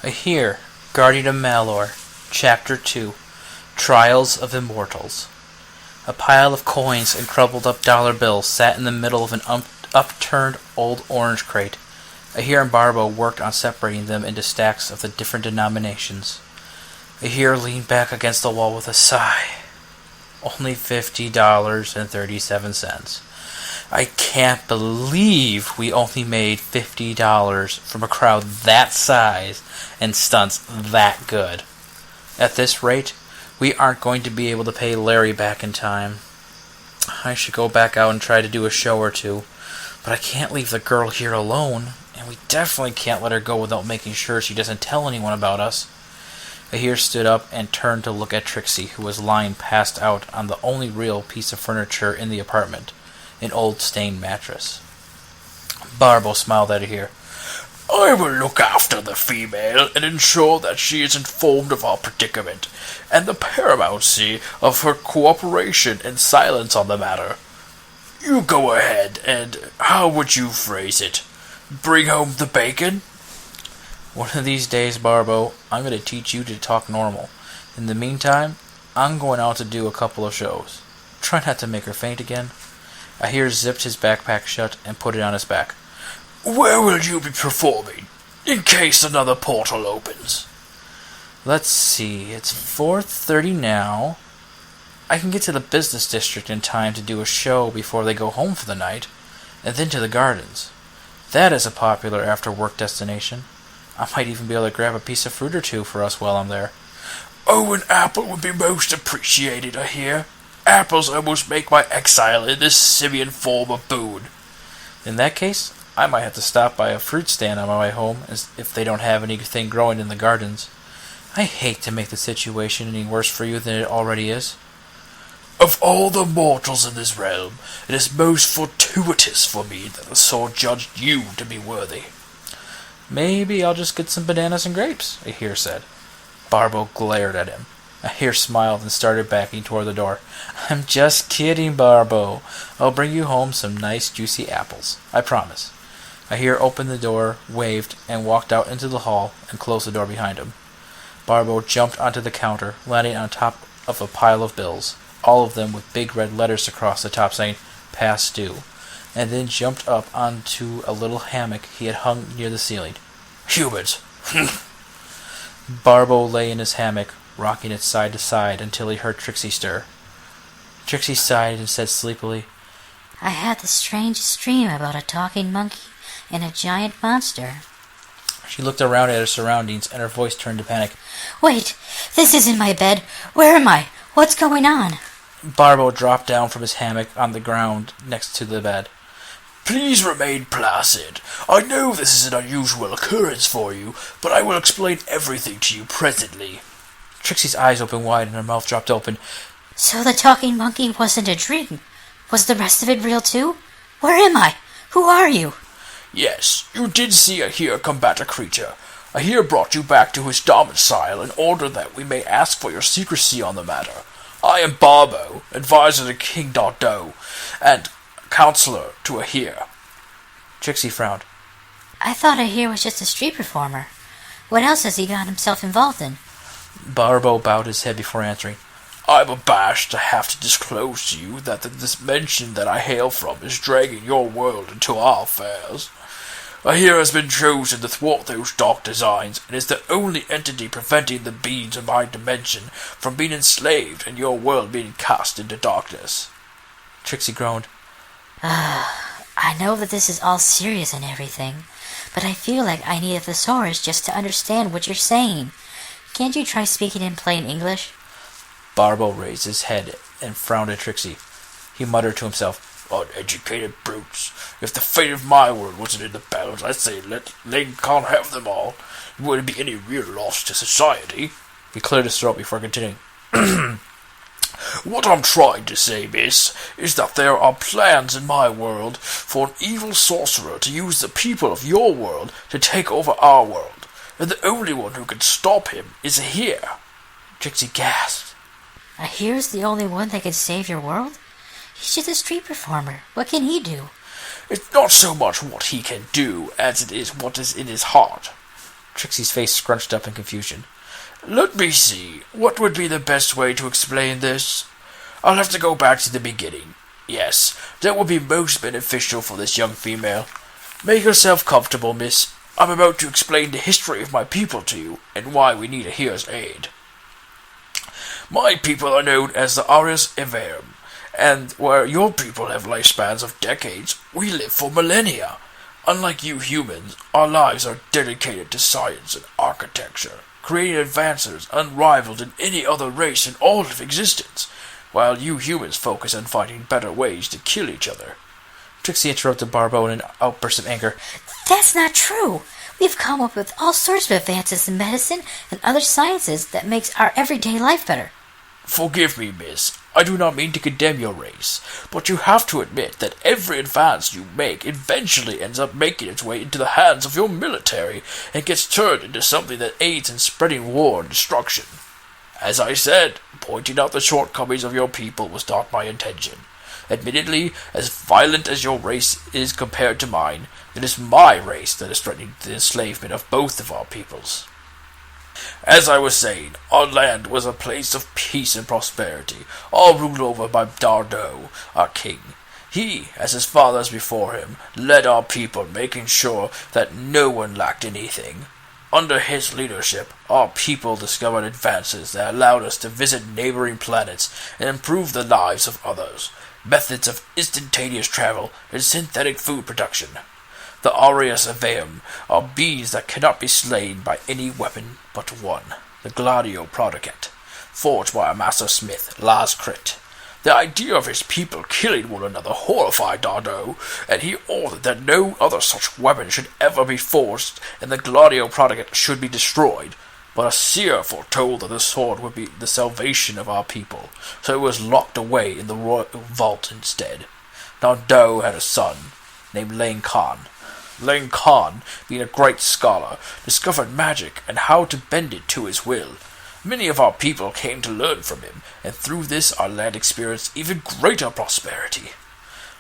Ahir, Guardian of Malor, Chapter 2, Trials of Immortals. A pile of coins and crumpled up dollar bills sat in the middle of an upturned old orange crate. Ahir and Barbo worked on separating them into stacks of the different denominations. Ahir leaned back against the wall with a sigh. Only $50.37. I can't believe we only made $50 from a crowd that size and stunts that good. At this rate, we aren't going to be able to pay Larry back in time. I should go back out and try to do a show or two, but I can't leave the girl here alone, and we definitely can't let her go without making sure she doesn't tell anyone about us. Ahir stood up and turned to look at Trixie, who was lying passed out on the only real piece of furniture in the apartment, an old stained mattress. Barbo smiled at Ahir. I will look after the female and ensure that she is informed of our predicament, and the paramountcy of her cooperation and silence on the matter. You go ahead, and how would you phrase it? Bring home the bacon? One of these days, Barbo, I'm going to teach you to talk normal. In the meantime, I'm going out to do a couple of shows. Try not to make her faint again. Ahir zipped his backpack shut and put it on his back. Where will you be performing, in case another portal opens? Let's see, it's 4:30 now. I can get to the business district in time to do a show before they go home for the night, and then to the gardens. That is a popular after-work destination. I might even be able to grab a piece of fruit or two for us while I'm there. Oh, an apple would be most appreciated, I hear. Apples almost make my exile in this simian form a boon. In that case, I might have to stop by a fruit stand on my way home if they don't have anything growing in the gardens. I hate to make the situation any worse for you than it already is. Of all the mortals in this realm, it is most fortuitous for me that the sword judged you to be worthy. Maybe I'll just get some bananas and grapes, Ahir said. Barbo glared at him. Ahir smiled and started backing toward the door. I'm just kidding, Barbo. I'll bring you home some nice juicy apples. I promise. Ahir opened the door, waved, and walked out into the hall and closed the door behind him. Barbo jumped onto the counter, landing on top of a pile of bills, all of them with big red letters across the top saying, Past Due, and then jumped up onto a little hammock he had hung near the ceiling. Humans. Barbo lay in his hammock, rocking it side to side until he heard Trixie stir. Trixie sighed and said sleepily, I had the strangest dream about a talking monkey and a giant monster. She looked around at her surroundings, and her voice turned to panic. Wait, this isn't my bed. Where am I? What's going on? Barbo dropped down from his hammock on the ground next to the bed. Please remain placid. I know this is an unusual occurrence for you, but I will explain everything to you presently. Trixie's eyes opened wide and her mouth dropped open. So the talking monkey wasn't a dream. Was the rest of it real too? Where am I? Who are you? Yes, you did see Ahir combat a creature. Ahir brought you back to his domicile in order that we may ask for your secrecy on the matter. I am Barbo, advisor to King Dardo, and counselor to Ahir. Trixie frowned. I thought Ahir was just a street performer. What else has he got himself involved in? Barbo bowed his head before answering. I'm abashed to have to disclose to you that the dimension that I hail from is dragging your world into our affairs. Ahir has been chosen to thwart those dark designs, and is the only entity preventing the beings of my dimension from being enslaved and your world being cast into darkness. Trixie groaned. I know that this is all serious and everything, but I feel like I need a thesaurus just to understand what you're saying. Can't you try speaking in plain English? Barbo raised his head and frowned at Trixie. He muttered to himself, Uneducated brutes. If the fate of my world wasn't in the balance, I'd say Ling can't have them all. It wouldn't be any real loss to society. He cleared his throat before continuing. What I'm trying to say, miss, is that there are plans in my world for an evil sorcerer to use the people of your world to take over our world, and the only one who can stop him is Ahir. Trixie gasped. Ahir's the only one that can save your world? He's just a street performer. What can he do? It's not so much what he can do as it is what is in his heart. Trixie's face scrunched up in confusion. Let me see. What would be the best way to explain this? I'll have to go back to the beginning. Yes, that would be most beneficial for this young female. Make yourself comfortable, miss. I'm about to explain the history of my people to you, and why we need Ahir's aid. My people are known as the Arias Everum, and where your people have lifespans of decades, we live for millennia. Unlike you humans, our lives are dedicated to science and architecture, creating advances unrivaled in any other race in all of existence, while you humans focus on finding better ways to kill each other. Trixie interrupted Barbo in an outburst of anger. That's not true. We've come up with all sorts of advances in medicine and other sciences that makes our everyday life better. Forgive me, miss. I do not mean to condemn your race, but you have to admit that every advance you make eventually ends up making its way into the hands of your military and gets turned into something that aids in spreading war and destruction. As I said, pointing out the shortcomings of your people was not my intention. Admittedly, as violent as your race is compared to mine, it is my race that is threatening the enslavement of both of our peoples. As I was saying, our land was a place of peace and prosperity, all ruled over by Dardo, our king. He, as his fathers before him, led our people, making sure that no one lacked anything. Under his leadership, our people discovered advances that allowed us to visit neighboring planets and improve the lives of others, methods of instantaneous travel, and synthetic food production. The Arias Aveum are bees that cannot be slain by any weapon but one, the Gladio Prodigat, forged by a master smith, Laz Crit. The idea of his people killing one another horrified Dardo, and he ordered that no other such weapon should ever be forged, and the Gladio Prodigat should be destroyed. But a seer foretold that the sword would be the salvation of our people, so it was locked away in the royal vault instead. Dardo had a son, named Lane Khan. Lane Khan, being a great scholar, discovered magic and how to bend it to his will. Many of our people came to learn from him, and through this our land experienced even greater prosperity.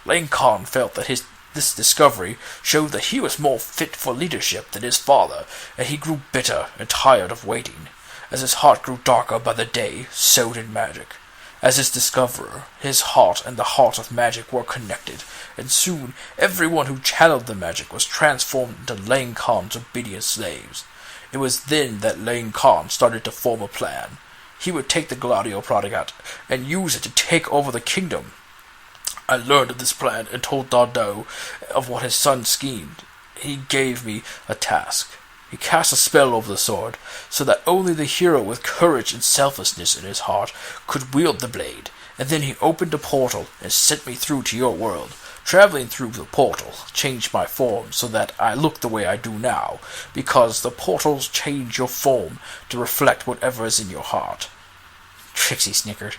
Lane Khan felt that this discovery showed that he was more fit for leadership than his father, and he grew bitter and tired of waiting. As his heart grew darker by the day, so did magic. As his discoverer, his heart and the heart of magic were connected, and soon everyone who channeled the magic was transformed into Lane Khan's obedient slaves. It was then that Lane Khan started to form a plan. He would take the Gladio Prodigat and use it to take over the kingdom. I learned of this plan and told Dardo of what his son schemed. He gave me a task. He cast a spell over the sword, so that only the hero with courage and selflessness in his heart could wield the blade, and then he opened a portal and sent me through to your world. Traveling through the portal changed my form so that I look the way I do now, because the portals change your form to reflect whatever is in your heart. Trixie snickered.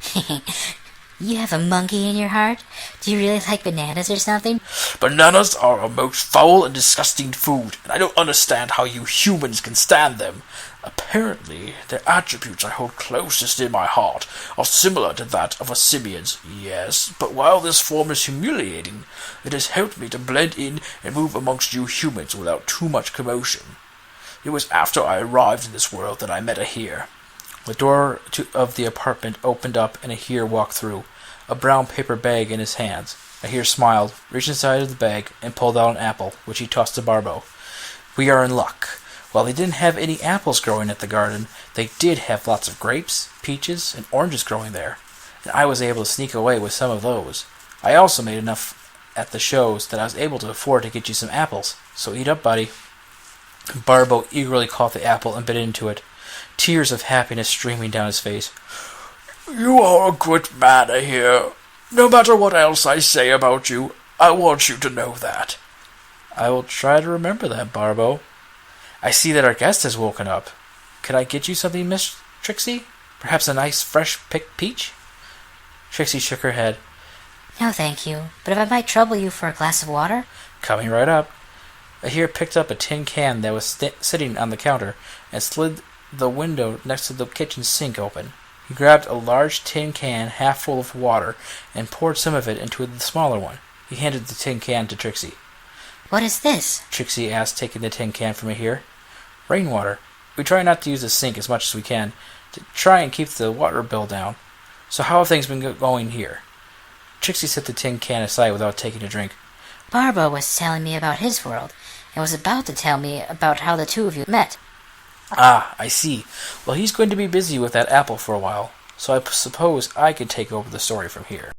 You have a monkey in your heart? Do you really like bananas or something? Bananas are a most foul and disgusting food, and I don't understand how you humans can stand them. Apparently, the attributes I hold closest in my heart are similar to that of a simian's, yes, but while this form is humiliating, it has helped me to blend in and move amongst you humans without too much commotion. It was after I arrived in this world that I met Ahir. The door of the apartment opened up and Ahir walked through, a brown paper bag in his hands. Ahir smiled, reached inside of the bag, and pulled out an apple, which he tossed to Barbo. We are in luck. While they didn't have any apples growing at the garden, they did have lots of grapes, peaches, and oranges growing there, and I was able to sneak away with some of those. I also made enough at the shows that I was able to afford to get you some apples, so eat up, buddy. Barbo eagerly caught the apple and bit into it, tears of happiness streaming down his face. You are a good man, Ahir. No matter what else I say about you, I want you to know that. I will try to remember that, Barbo. I see that our guest has woken up. Could I get you something, Miss Trixie? Perhaps a nice, fresh-picked peach? Trixie shook her head. No, thank you. But if I might trouble you for a glass of water? Coming right up. Ahir picked up a tin can that was sitting on the counter and slid the window next to the kitchen sink open. He grabbed a large tin can half full of water and poured some of it into the smaller one. He handed the tin can to Trixie. What is this? Trixie asked, taking the tin can from Ahir. Rainwater. We try not to use the sink as much as we can to try and keep the water bill down. So how have things been going here? Trixie set the tin can aside without taking a drink. Barbo was telling me about his world, and was about to tell me about how the two of you met. Ah, I see. Well, he's going to be busy with that apple for a while, so I suppose I could take over the story from here.